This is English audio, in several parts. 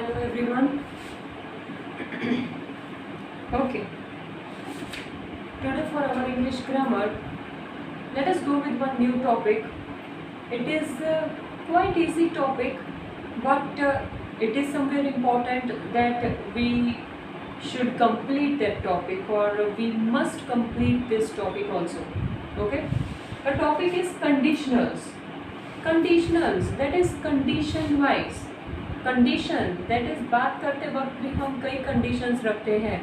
Hello everyone. Okay, today for our English grammar, let us go with one new topic. It is quite easy topic, but it is somewhere important that we should complete that topic, or we must complete this topic also. Okay, the topic is conditionals. Conditionals, that is condition wise. Condition that is बात करते वक्त भी हम कई conditions रखते हैं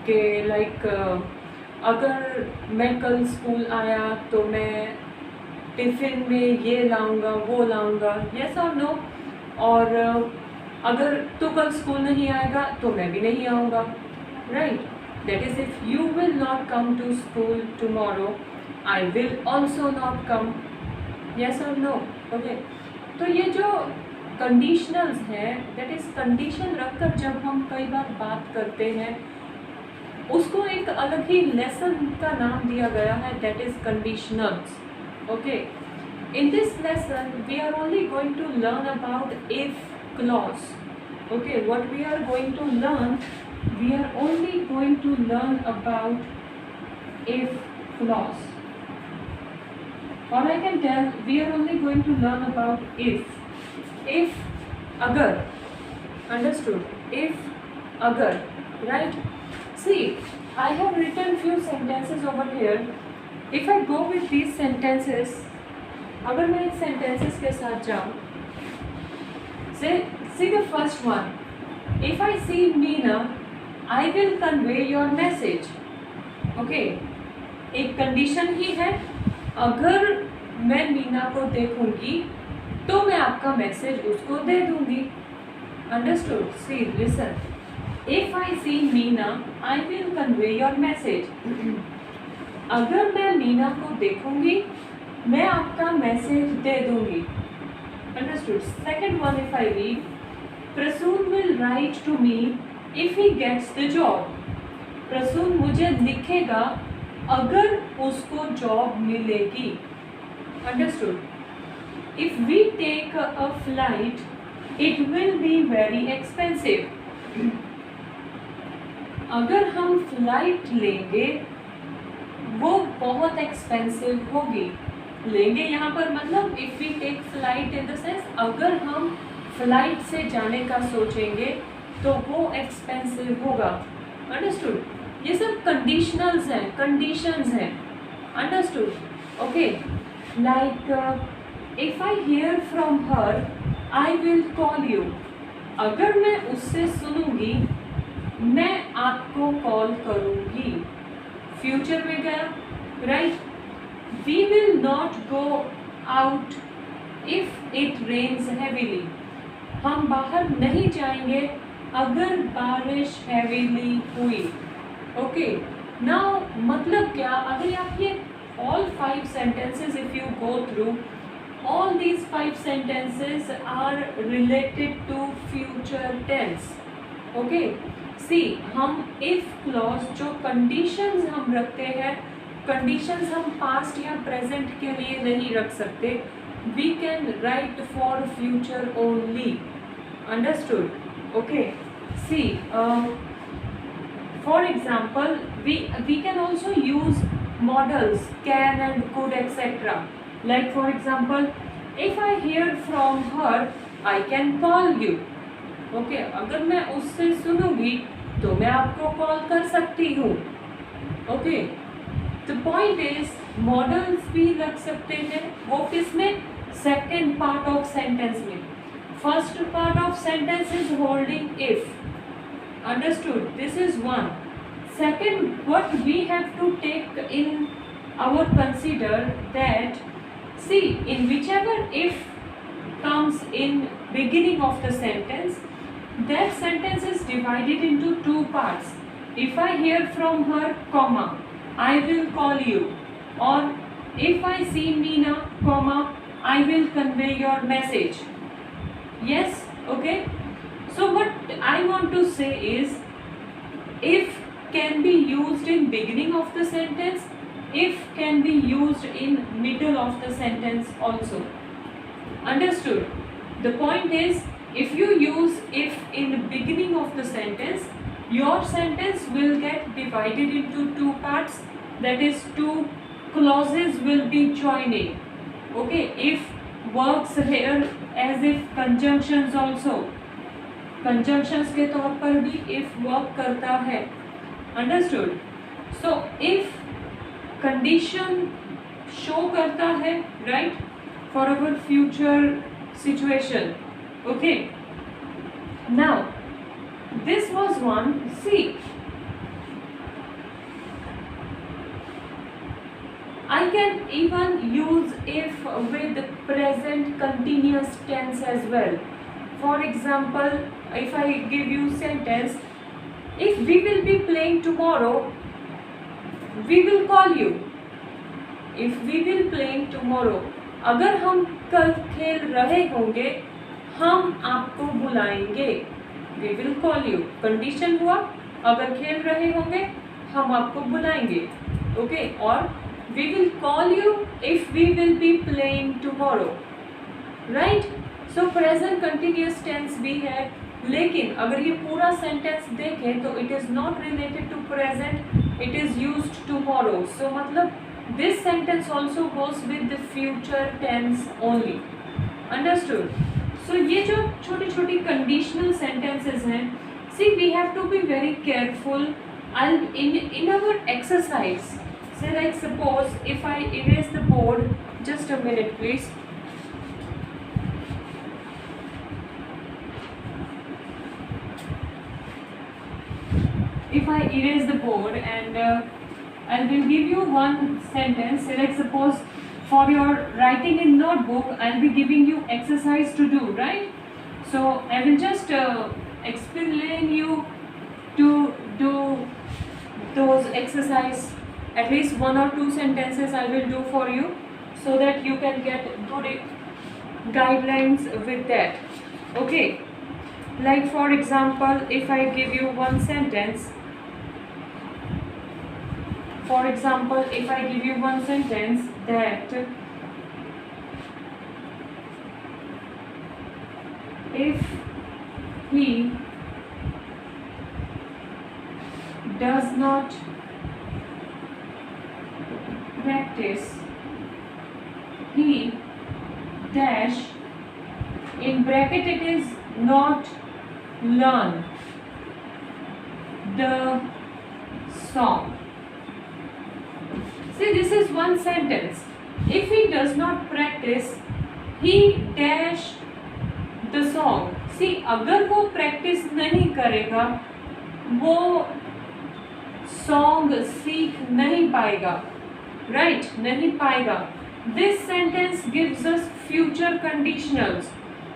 कि like अगर मैं कल स्कूल आया तो मैं टिफ़िन में ये लाऊंगा वो लाऊंगा, यस और नो। और अगर तू कल स्कूल नहीं आएगा तो मैं भी नहीं आऊँगा, right. That is if you will not come to school tomorrow, I will also not come, yes और नो। ओके, तो ये जो कंडीशनल्स हैं, दैट इज़ कंडीशन रखकर जब हम कई बार बात करते हैं उसको एक अलग ही लेसन का नाम दिया गया है, that is conditionals. Okay, in this lesson we are only going to learn about if clause. Okay, what we are going to learn, we are only going to learn about if clause, और I can tell we are only going to learn about if agar, understood, if agar, right? See, I have written few sentences over here. If I go with these sentences, अगर मैं इन sentences के साथ जाऊँ, see the first one, if I see Meena, I will convey your message. Okay, एक condition ही है, अगर मैं मीना को देखूंगी तो मैं आपका मैसेज उसको दे दूंगी, understood. See listen, if I see Meena I will convey your message. अगर मैं मीना को देखूंगी मैं आपका मैसेज दे दूंगी, understood. Second one, if I read, Prasoon will write to me if he gets the job. Prasoon मुझे लिखेगा अगर उसको जॉब मिलेगी, understood. If we take a flight, it will be very expensive. अगर हम फ्लाइट लेंगे वो बहुत एक्सपेंसिव होगी। लेंगे यहाँ पर मतलब if we take flight in the sense अगर हम फ्लाइट से जाने का सोचेंगे तो वो एक्सपेंसिव होगा, अंडरस्टूड। ये सब कंडीशनल्स हैं, कंडीशंस हैं, understood. Okay, like if I hear from her I will call you. अगर मैं उससे सुनूंगी मैं आपको कॉल करूंगी। फ्यूचर में गया, right. We will not go out if it rains heavily. हम बाहर नहीं जाएंगे अगर बारिश हैवीली हुई। ओके, नाउ मतलब क्या, अगर आप ये all 5 sentences if you go through, all these 5 sentences are related to future tense. Okay, see, हम if clause जो conditions हम रखते हैं, conditions हम past या present के लिए नहीं रख सकते, we can write for future only, understood? Okay, see, for example, we can also use modals can and could etc. Like for example, if I hear from her, I can call you. Okay, अगर मैं उससे सुनूंगी तो मैं आपको call कर सकती हूँ। Okay, the point is models भी रख सकते हैं, वो किसमें, second part of sentence में। First part of sentence is holding if, understood? This is one. Second, what we have to take in our consider that, see, in whichever if comes in beginning of the sentence, that sentence is divided into 2 parts. If I hear from her, comma, I will call you, or if I see Meena, comma, I will convey your message. Yes, okay. So what I want to say is, if can be used in beginning of the sentence, if can be used in middle of the sentence also, understood? The point is if you use if in the beginning of the sentence, your sentence will get divided into two parts, that is two clauses will be joining. Okay, if works here as if conjunctions also, conjunctions के तौर पर भी if work करता है. Understood. So if condition show करता है, right, for our future situation. Okay, now this was one. See, I can even use if with present continuous tense as well. For example, if I give you sentence, if we will be playing tomorrow, we will call you. If we will playing tomorrow, अगर हम कल खेल रहे होंगे, हम आपको बुलाएंगे. We will call you. Condition हुआ, अगर खेल रहे होंगे हम आपको बुलाएंगे. ओके, और we will call you if we will be playing tomorrow, right? So present continuous tense भी है, लेकिन अगर ये पूरा सेंटेंस देखें तो it is not related to present, it is used tomorrow. So मतलब this sentence also goes with the future tense only. Understood? So ये जो छोटी छोटी conditional sentences हैं, see we have to be very careful. In our exercise, say like suppose if I erase the board, just a minute please. If I erase the board and I will give you one sentence, say like suppose for your writing in notebook, I'll be giving you exercise to do, right? So I will just explain you to do those exercise. At least one or two sentences I will do for you so that you can get good guidelines with that. Okay, like for example, if I give you one sentence, for example, if I give you one sentence that if he does not practice, he dash, in bracket it is not learn the song. See, this is one sentence. If he does not practice, he dash the song. See, अगर वो practice नहीं करेगा, वो song सीख नहीं पाएगा, right? नहीं पाएगा. This sentence gives us future conditionals.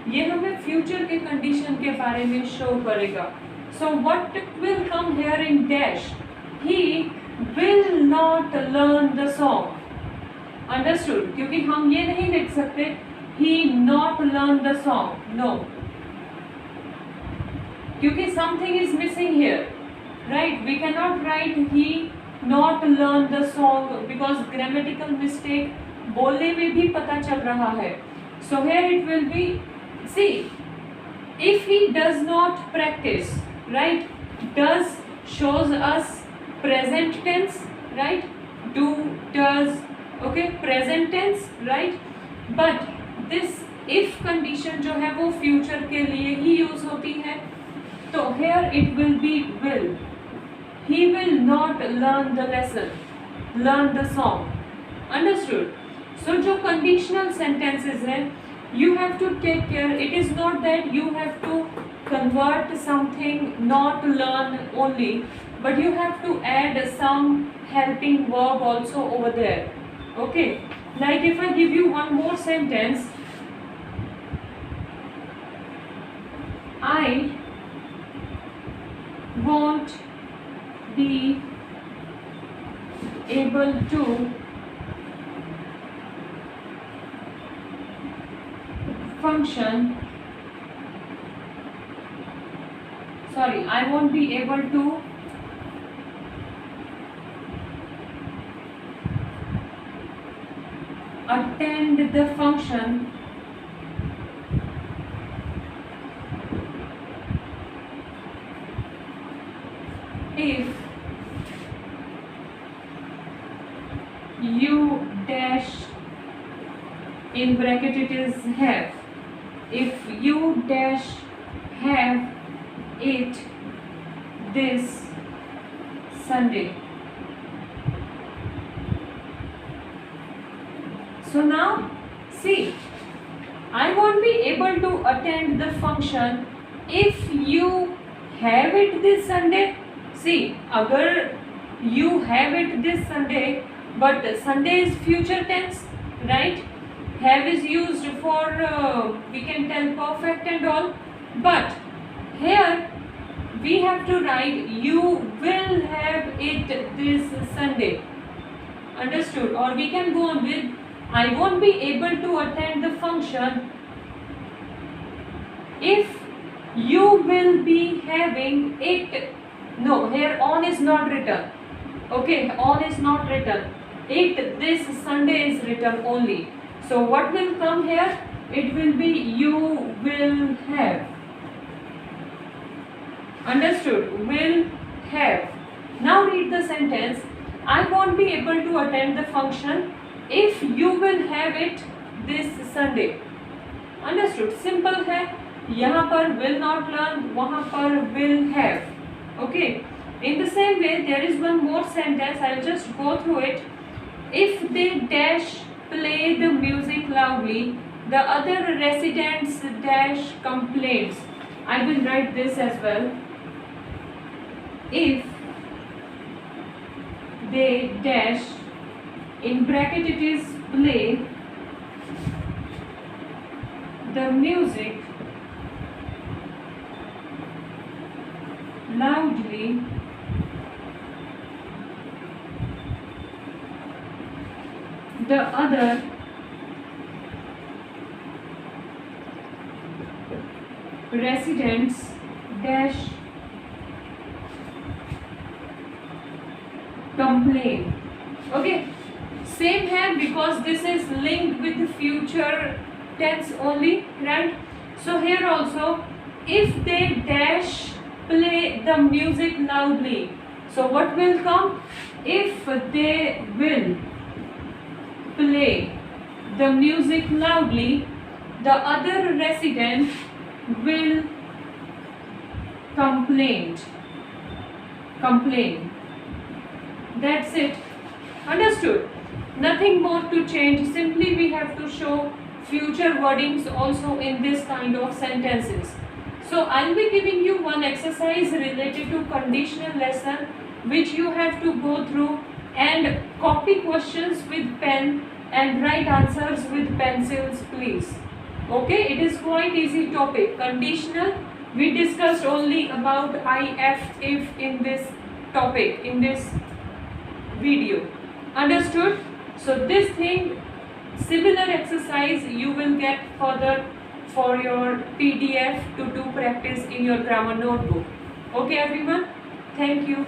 ये हमें future के condition के बारे में show करेगा. So what will come here in dash? He will not learn the song. Understood? क्योंकि हम ये नहीं लिख सकते he not learn the song. No. क्योंकि something is missing here. Right? We cannot write he not learn the song because grammatical mistake बोलने में भी पता चल रहा है. So here it will be, see, if he does not practice, right? Does shows us present tense, right? Do, does, okay, present tense, right? But this if condition जो है वो future के लिए ही use होती है. तो here it will be will. He will not learn the lesson, learn the song. Understood? So जो conditional sentences हैं, you have to take care. It is not that you have to convert something, not learn only, but you have to add some helping verb also over there. Okay? Like if I give you one more sentence, I won't be able to function, sorry, I won't be able to attend the function you dash, in bracket it is have. If you dash have it this Sunday. So now see, I won't be able to attend the function if you have it this Sunday. See, agar you have it this Sunday, but Sunday is future tense, right? Have is used for we can tell perfect and all, but here we have to write you will have it this Sunday. Understood? Or we can go on with I won't be able to attend the function if you will be having it. No, here on is not written. Okay, on is not written. It this Sunday is written only. So what will come here? It will be you will have. Understood? Will have. Now read the sentence. I won't be able to attend the function if you will have it this Sunday. Understood? Simple है. यहाँ पर will not learn, वहाँ पर will have. Okay. In the same way, there is one more sentence. I'll just go through it. If they dash play the music loudly, the other residents dash complains. I will write this as well. If they dash, in bracket it is play the music loudly, the other residents dash complain. Okay, same here because this is linked with future tense only, right? So here also, if they dash play the music loudly, so what will come? If they will play the music loudly, the other resident will complain. That's it. Understood? Nothing more to change. Simply we have to show future wordings also in this kind of sentences. So I'll be giving you one exercise related to conditional lesson which you have to go through and copy questions with pen and write answers with pencils, please. Okay, it is quite easy topic. Conditional, we discussed only about if in this topic, in this video. Understood? So this thing, similar exercise you will get further for your PDF to do practice in your grammar notebook. Okay everyone, thank you.